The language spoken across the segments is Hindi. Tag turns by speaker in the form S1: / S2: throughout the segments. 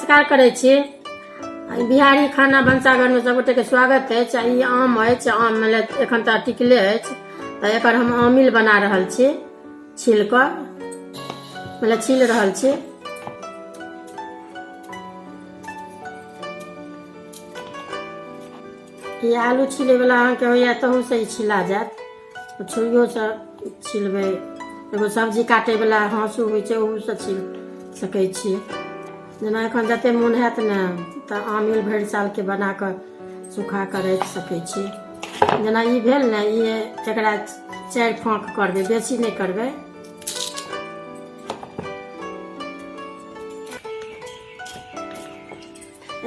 S1: नमस्कार करे छी। बिहारी खाना भनसाघर में सबगोटे के स्वागत है। ई आम है, आम मतलब एखन तक टिकले है, तो एकर हम आमिल बना रहल छी। छील कर मतलब छील रहल छी। ये आलू छीले वाला अहाँके होइया तहू से छिला जात, छुरियो से छिलबै। एगो सब्जी काटे वाला हाँसू होइ छै, ओहू से छील सकै छी। जेना एखन जते मोन हैत ने तऽ आमिल भरि साल के बना कऽ सुखा कऽ राखि सकै छी। जेना ई भेल ने, ये एकरा 4 फाँक करबै, बेसी नहीं करबै।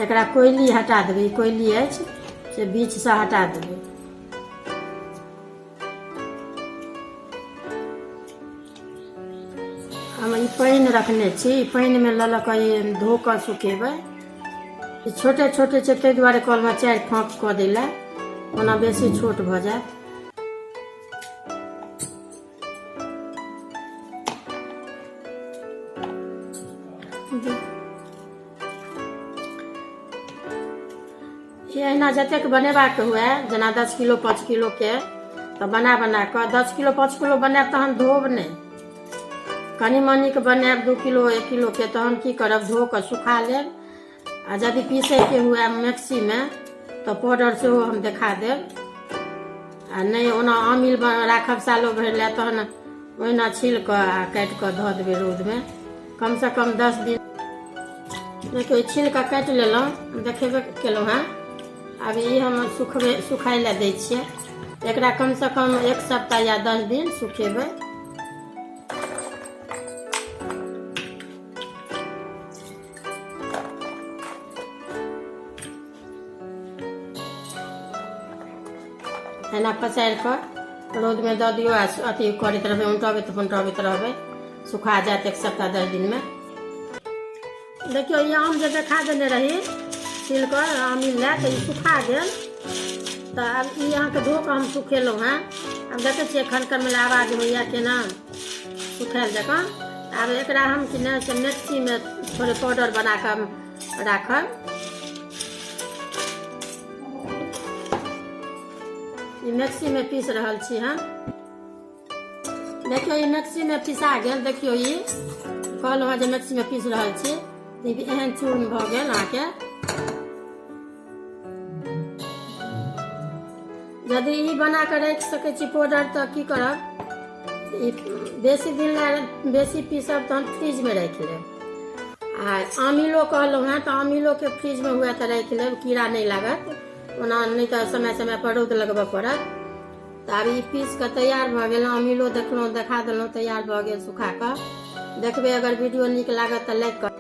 S1: एकरा कोयली हटा देबै, कोयली अछि से बीच से हटा देबै। हम ई पानि रखने छी, पानि में लऽ कऽ ये धो कऽ सुखेबै। छोटे छोटे छै ताहि दुआरे कहलहुँ 4 फाँक कऽ दै लए, ओना बेसी छोट भऽ जायत। एहिना जतेक बनेबाक हुए, जेना 10 किलो 5 किलो के, तऽ बना कऽ 10 किलो 5 किलो बनायब तहन धोब नहीं। कनी मनी के बनायब 2 किलो 1 किलो के, तहन की करब, धो कऽ सुखा लेब। आ यदि पीसे के हुए मिक्सी में तो पाउडर से हम देखा देब। आ नहीं ओना आमिल राखब सालो भरि ले, तहन ओहिना छील कऽ आ काटि कऽ धऽ देबै रौद में, कम से कम 10 दिन। देखियौ छील कऽ काटि लेलहुँ, देखेबे केलहुँ हैं। अब ई हम सुखाय लए दै छियै। एकरा कम से कम 1 सप्ताह या 10 दिन सुखेबै। एना पसारि कऽ रौद में दऽ दियौ, आ अथी करैत रहबै, उलटबैत रहबै, सुखा जायत 1 सप्ताह 10 दिन में। देखियौ ये आम जे देखा देने रही छील कर आमिल लए, तऽ ई सुखा गेल। तऽ आब ई अहाँके धो कऽ हम सुखेलहुँ हैं। आब देखै छियै खनखन में आवाज होइया केना सुखायल जकाँ। आब एकरा हम कि ने से मिक्सी में थोड़े पाउडर बना कऽ राखब। ई मिक्सी में पीस रहल छी हम। देखियौ ई मिक्सी में पिसा गेल। देखियौ ई कहलहुँ हैं जे मिक्सी में पीस रहल छी, एहन चूर्ण भऽ गेल अहाँके। यदि ई बना कऽ राखि सकै छी पाउडर, तऽ की करब, ई बेसी दिन लए बेसी पीसब तहन फ्रिज में राखि लेब। आ आमिलो कहलहुँ हैं, तऽ आमिलो के फ्रिज में हुए तऽ राखि लेब, कीड़ा नहीं लागत। ओना नहीं तो समय पर रौद लगबऽ पड़त। तऽ आब ई पीस कऽ तैयार भऽ गेल। आमिलो देखा देलहुँ तैयार भऽ गेल सुखा कऽ। देखबै अगर वीडियो नीक लागत तऽ लाइक कर।